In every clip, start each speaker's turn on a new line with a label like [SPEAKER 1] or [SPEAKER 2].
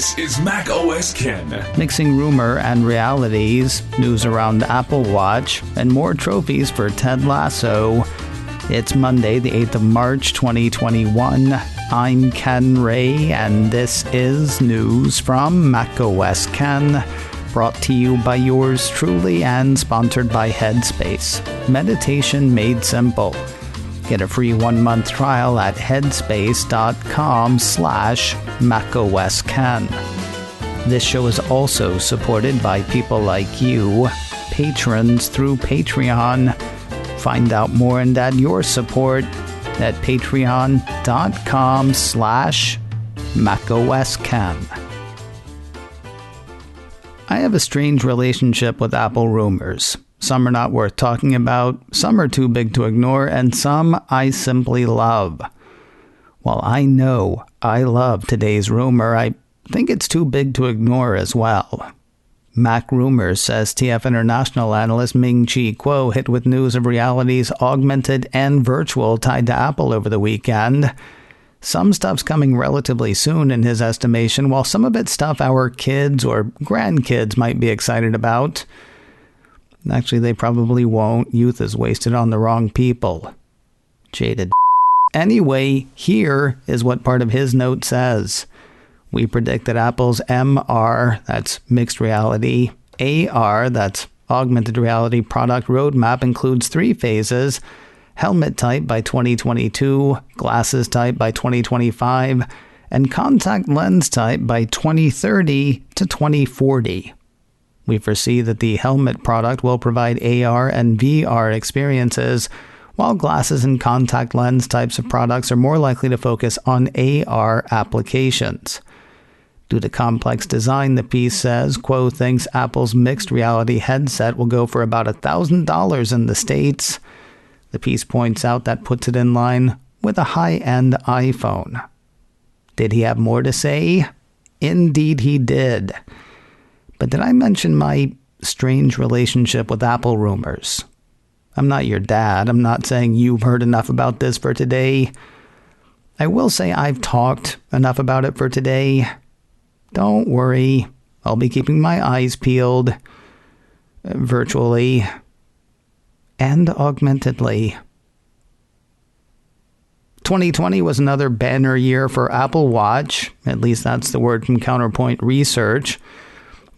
[SPEAKER 1] This is macOS Ken.
[SPEAKER 2] Mixing rumor and realities, news around Apple Watch, and more trophies for Ted Lasso. It's Monday, the 8th of March, 2021. I'm Ken Ray, and this is news from macOS Ken, brought to you by yours truly and sponsored by Headspace. Meditation made simple. Get a free 1-month trial at headspace.com/macOSken. This show is also supported by people like you, patrons through Patreon. Find out more and add your support at patreon.com/macOSken. I have a strange relationship with Apple rumors. Some are not worth talking about, some are too big to ignore, and some I simply love. While I know I love today's rumor, I think it's too big to ignore as well. Mac Rumors says TF International analyst Ming-Chi hit with news of realities augmented and virtual tied to Apple over the weekend. Some stuff's coming relatively soon in his estimation, while some of it's stuff our kids or grandkids might be excited about. Actually, they probably won't. Youth is wasted on the wrong people. Jaded. Anyway, here is what part of his note says. We predict that Apple's MR, that's mixed reality, AR, that's augmented reality product roadmap includes 3 phases: helmet type by 2022, glasses type by 2025, and contact lens type by 2030 to 2040. We foresee that the helmet product will provide AR and VR experiences, while glasses and contact lens types of products are more likely to focus on AR applications. Due to complex design, the piece says, Quo thinks Apple's mixed reality headset will go for about $1,000 in the States. The piece points out that puts it in line with a high-end iPhone. Did he have more to say? Indeed he did. But did I mention my strange relationship with Apple rumors? I'm not your dad. I'm not saying you've heard enough about this for today. I will say I've talked enough about it for today. Don't worry. I'll be keeping my eyes peeled. Virtually. And augmentedly. 2020 was another banner year for Apple Watch. At least that's the word from Counterpoint Research.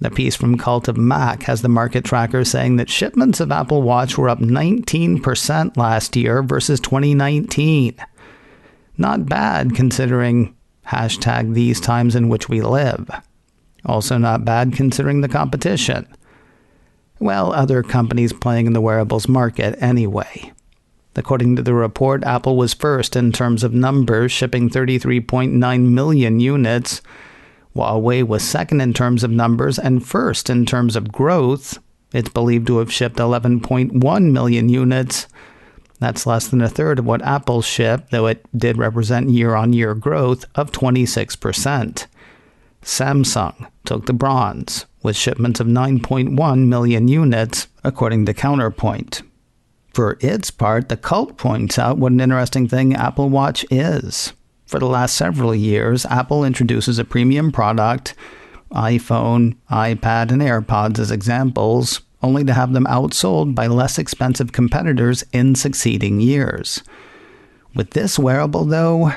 [SPEAKER 2] The piece from Cult of Mac has the market tracker saying that shipments of Apple Watch were up 19% last year versus 2019. Not bad considering #these times in which we live. Also not bad considering the competition. Well, other companies playing in the wearables market anyway. According to the report, Apple was first in terms of numbers, shipping 33.9 million units. Huawei was second in terms of numbers and first in terms of growth. It's believed to have shipped 11.1 million units. That's less than a third of what Apple shipped, though it did represent year-on-year growth of 26%. Samsung took the bronze, with shipments of 9.1 million units, according to Counterpoint. For its part, the Cult points out what an interesting thing Apple Watch is. For the last several years, Apple introduces a premium product, iPhone, iPad, and AirPods as examples, only to have them outsold by less expensive competitors in succeeding years. With this wearable, though,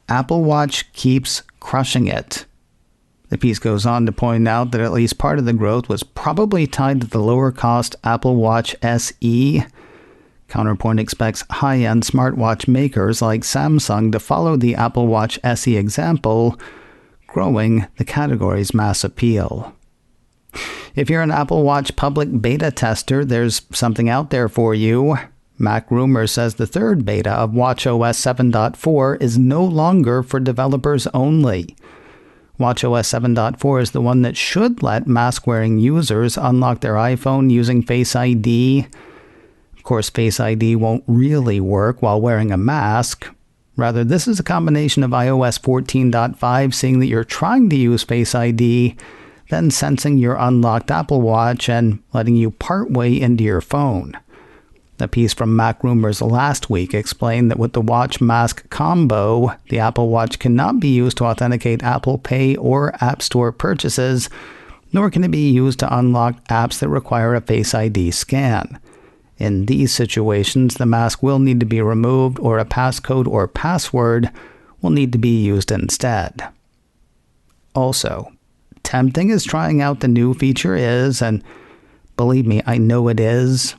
[SPEAKER 2] Apple Watch keeps crushing it. The piece goes on to point out that at least part of the growth was probably tied to the lower-cost Apple Watch SE. Counterpoint expects high-end smartwatch makers like Samsung to follow the Apple Watch SE example, growing the category's mass appeal. If you're an Apple Watch public beta tester, there's something out there for you. Mac Rumors says the third beta of watchOS 7.4 is no longer for developers only. watchOS 7.4 is the one that should let mask-wearing users unlock their iPhone using Face ID. Of course, Face ID won't really work while wearing a mask. Rather, this is a combination of iOS 14.5 seeing that you're trying to use Face ID, then sensing your unlocked Apple Watch and letting you partway into your phone. A piece from Mac Rumors last week explained that with the watch mask combo, the Apple Watch cannot be used to authenticate Apple Pay or App Store purchases, nor can it be used to unlock apps that require a Face ID scan. In these situations, the mask will need to be removed, or a passcode or password will need to be used instead. Also, tempting as trying out the new feature is, and believe me, I know it is,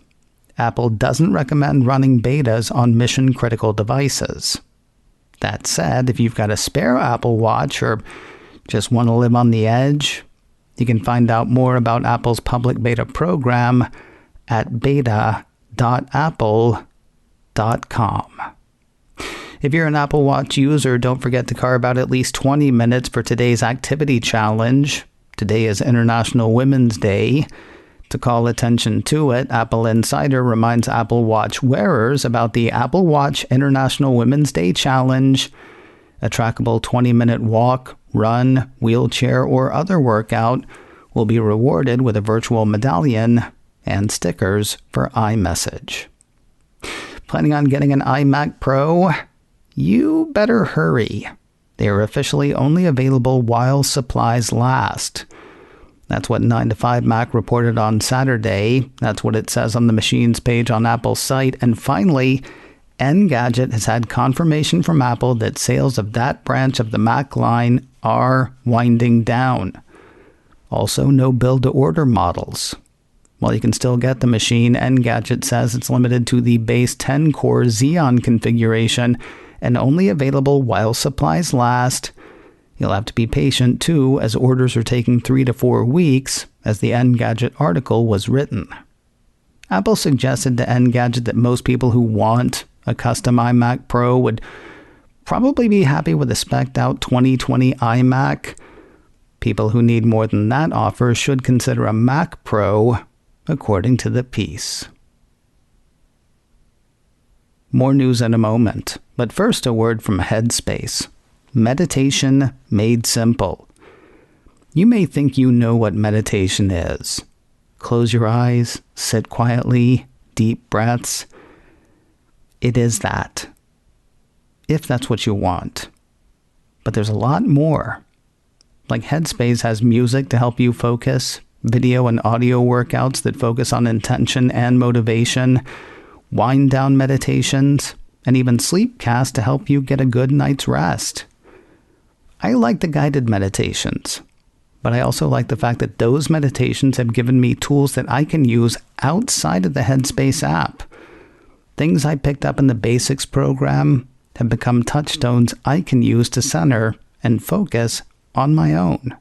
[SPEAKER 2] Apple doesn't recommend running betas on mission-critical devices. That said, if you've got a spare Apple Watch or just want to live on the edge, you can find out more about Apple's public beta program at beta.apple.com. If you're an Apple Watch user, don't forget to carve out at least 20 minutes for today's activity challenge. Today is International Women's Day. To call attention to it, Apple Insider reminds Apple Watch wearers about the Apple Watch International Women's Day Challenge. A trackable 20-minute walk, run, wheelchair, or other workout will be rewarded with a virtual medallion and stickers for iMessage. Planning on getting an iMac Pro? You better hurry. They are officially only available while supplies last. That's what 9to5Mac reported on Saturday. That's what it says on the machines page on Apple's site. And finally, Engadget has had confirmation from Apple that sales of that branch of the Mac line are winding down. Also, no build-to-order models. While you can still get the machine, Engadget says it's limited to the base 10-core Xeon configuration and only available while supplies last. You'll have to be patient, too, as orders are taking 3 to 4 weeks, as the Engadget article was written. Apple suggested to Engadget that most people who want a custom iMac Pro would probably be happy with a spec'd-out 2020 iMac. People who need more than that offer should consider a Mac Pro, according to the piece. More news in a moment, but first a word from Headspace. Meditation made simple. You may think you know what meditation is. Close your eyes, sit quietly, deep breaths. It is that, if that's what you want. But there's a lot more. Like Headspace has music to help you focus, video and audio workouts that focus on intention and motivation, wind-down meditations, and even sleepcasts to help you get a good night's rest. I like the guided meditations, but I also like the fact that those meditations have given me tools that I can use outside of the Headspace app. Things I picked up in the Basics program have become touchstones I can use to center and focus on my own.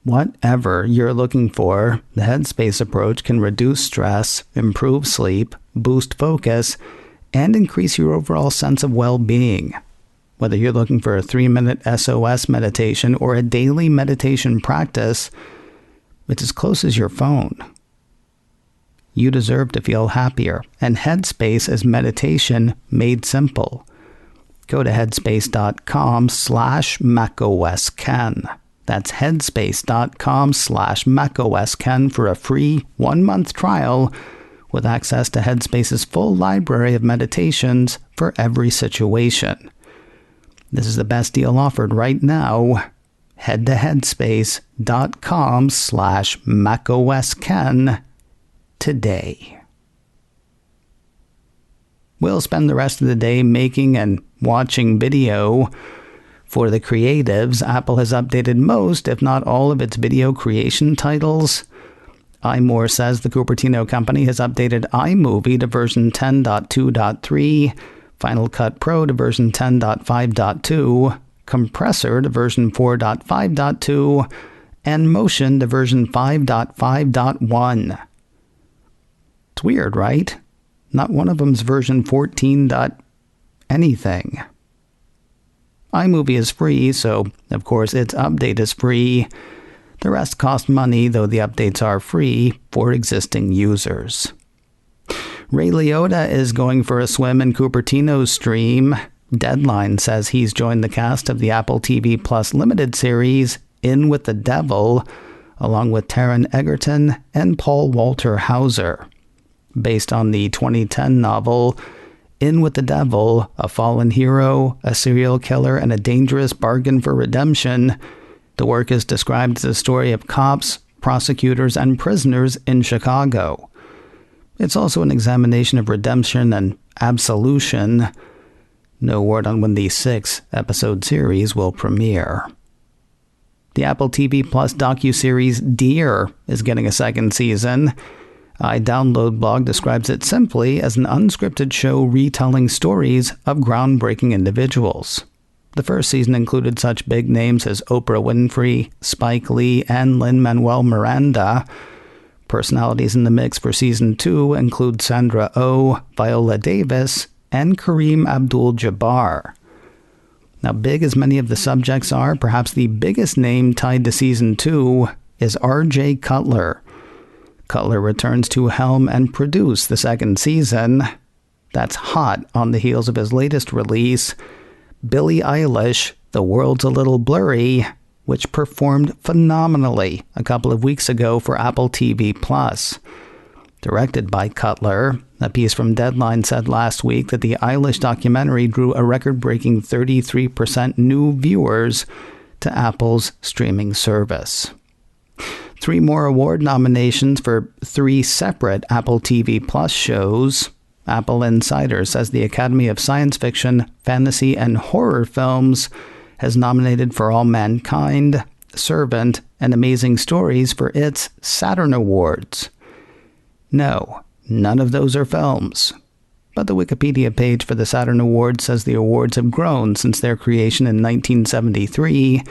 [SPEAKER 2] Whatever you're looking for, the Headspace approach can reduce stress, improve sleep, boost focus, and increase your overall sense of well-being. Whether you're looking for a 3-minute SOS meditation or a daily meditation practice, it's as close as your phone. You deserve to feel happier, and Headspace is meditation made simple. Go to headspace.com/macOSKen. That's headspace.com/macOSKen for a free 1-month trial with access to Headspace's full library of meditations for every situation. This is the best deal offered right now. Head to headspace.com/macOSKen today. We'll spend the rest of the day making and watching video. For the creatives, Apple has updated most, if not all, of its video creation titles. iMore says the Cupertino company has updated iMovie to version 10.2.3, Final Cut Pro to version 10.5.2, Compressor to version 4.5.2, and Motion to version 5.5.1. It's weird, right? Not one of them's version 14. Anything. iMovie is free, so of course its update is free. The rest cost money, though the updates are free for existing users. Ray Liotta is going for a swim in Cupertino's stream. Deadline says he's joined the cast of the Apple TV Plus limited series In with the Devil, along with Taron Egerton and Paul Walter Hauser. based on the 2010 novel In with the Devil, a fallen hero, a serial killer, and a dangerous bargain for redemption. The work is described as a story of cops, prosecutors, and prisoners in Chicago. It's also an examination of redemption and absolution. No word on when the 6-episode series will premiere. The Apple TV Plus docuseries Dear is getting a second season. iDownloadBlog describes it simply as an unscripted show retelling stories of groundbreaking individuals. The first season included such big names as Oprah Winfrey, Spike Lee, and Lin-Manuel Miranda. Personalities in the mix for Season 2 include Sandra Oh, Viola Davis, and Kareem Abdul-Jabbar. Now, big as many of the subjects are, perhaps the biggest name tied to Season 2 is R.J. Cutler. Cutler returns to helm and produce the second season. That's hot on the heels of his latest release, Billie Eilish, The World's a Little Blurry, which performed phenomenally a couple of weeks ago for Apple TV+. Directed by Cutler, a piece from Deadline said last week that the Eilish documentary drew a record-breaking 33% new viewers to Apple's streaming service. 3 more award nominations for 3 separate Apple TV Plus shows. Apple Insider says the Academy of Science Fiction, Fantasy, and Horror Films has nominated For All Mankind, Servant, and Amazing Stories for its Saturn Awards. No, none of those are films. But the Wikipedia page for the Saturn Awards says the awards have grown since their creation in 1973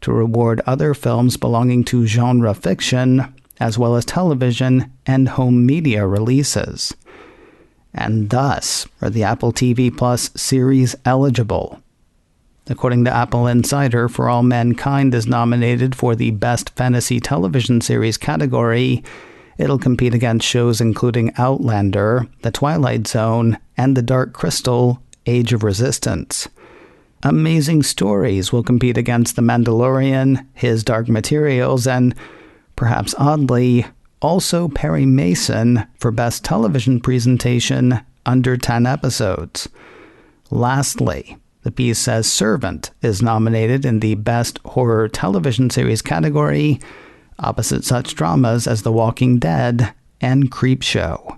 [SPEAKER 2] to reward other films belonging to genre fiction, as well as television and home media releases. And thus are the Apple TV Plus series eligible. According to Apple Insider, For All Mankind is nominated for the Best Fantasy Television Series category. It'll compete against shows including Outlander, The Twilight Zone, and The Dark Crystal, Age of Resistance. Amazing Stories will compete against The Mandalorian, His Dark Materials, and, perhaps oddly, also Perry Mason for Best Television Presentation under 10 episodes. Lastly, the piece says Servant is nominated in the Best Horror Television Series category, opposite such dramas as The Walking Dead and Creepshow.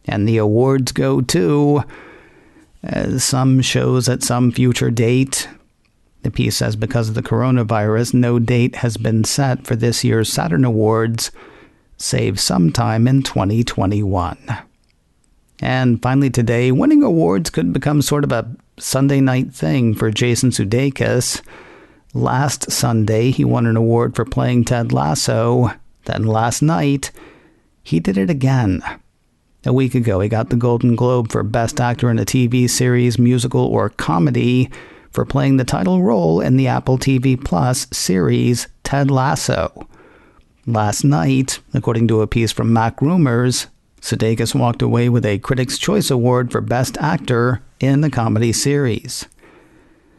[SPEAKER 2] And the awards go to some shows at some future date. The piece says because of the coronavirus, no date has been set for this year's Saturn Awards, save sometime in 2021. And finally today, winning awards could become sort of a Sunday night thing for Jason Sudeikis. Last Sunday, he won an award for playing Ted Lasso. Then last night, he did it again. A week ago, he got the Golden Globe for Best Actor in a TV series, musical, or comedy for playing the title role in the Apple TV Plus series Ted Lasso. Last night, according to a piece from Mac Rumors, Sudeikis walked away with a Critics' Choice Award for Best Actor in a comedy series.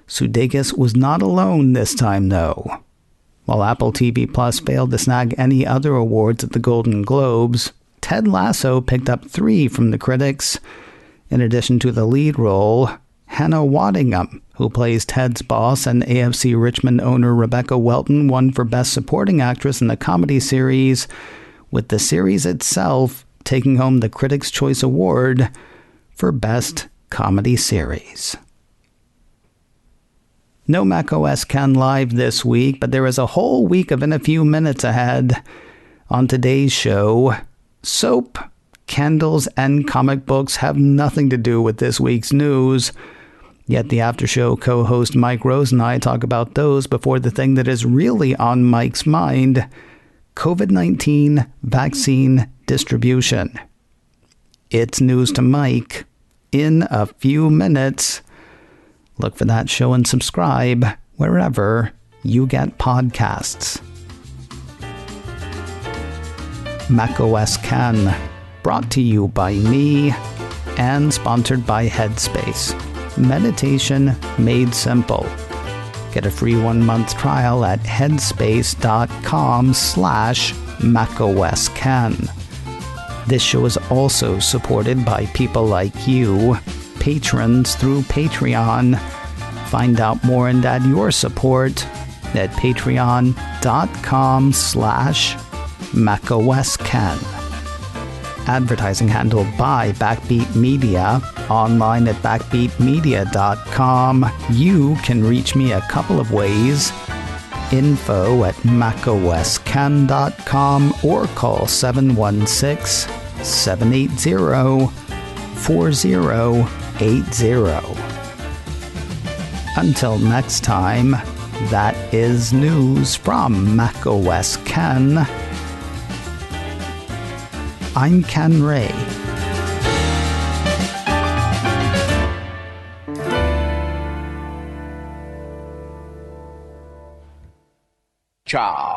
[SPEAKER 2] Sudeikis was not alone this time, though. While Apple TV Plus failed to snag any other awards at the Golden Globes, Ted Lasso picked up 3 from the critics. In addition to the lead role, Hannah Waddingham, who plays Ted's boss, and AFC Richmond owner Rebecca Welton won for Best Supporting Actress in a comedy series, with the series itself taking home the Critics' Choice Award for Best Comedy Series. No macOS Ken Live this week, but there is a whole week of In a Few Minutes ahead. On today's show, soap, candles, and comic books have nothing to do with this week's news. Yet the after show co-host Mike Rose and I talk about those before the thing that is really on Mike's mind, COVID-19 vaccine distribution. It's news to Mike in a few minutes. Look for that show and subscribe wherever you get podcasts. macOS Ken, brought to you by me and sponsored by Headspace. Meditation made simple. Get a free 1-month trial at headspace.com/macOSKen. This show is also supported by people like you, patrons through Patreon. Find out more and add your support at patreon.com/macOSken. Advertising handled by Backbeat Media, online at backbeatmedia.com. You can reach me a couple of ways. info@macosken.com or call 716-780-4080. Until next time, that is news from macOS Ken. I'm Ken Ray.
[SPEAKER 3] Ciao.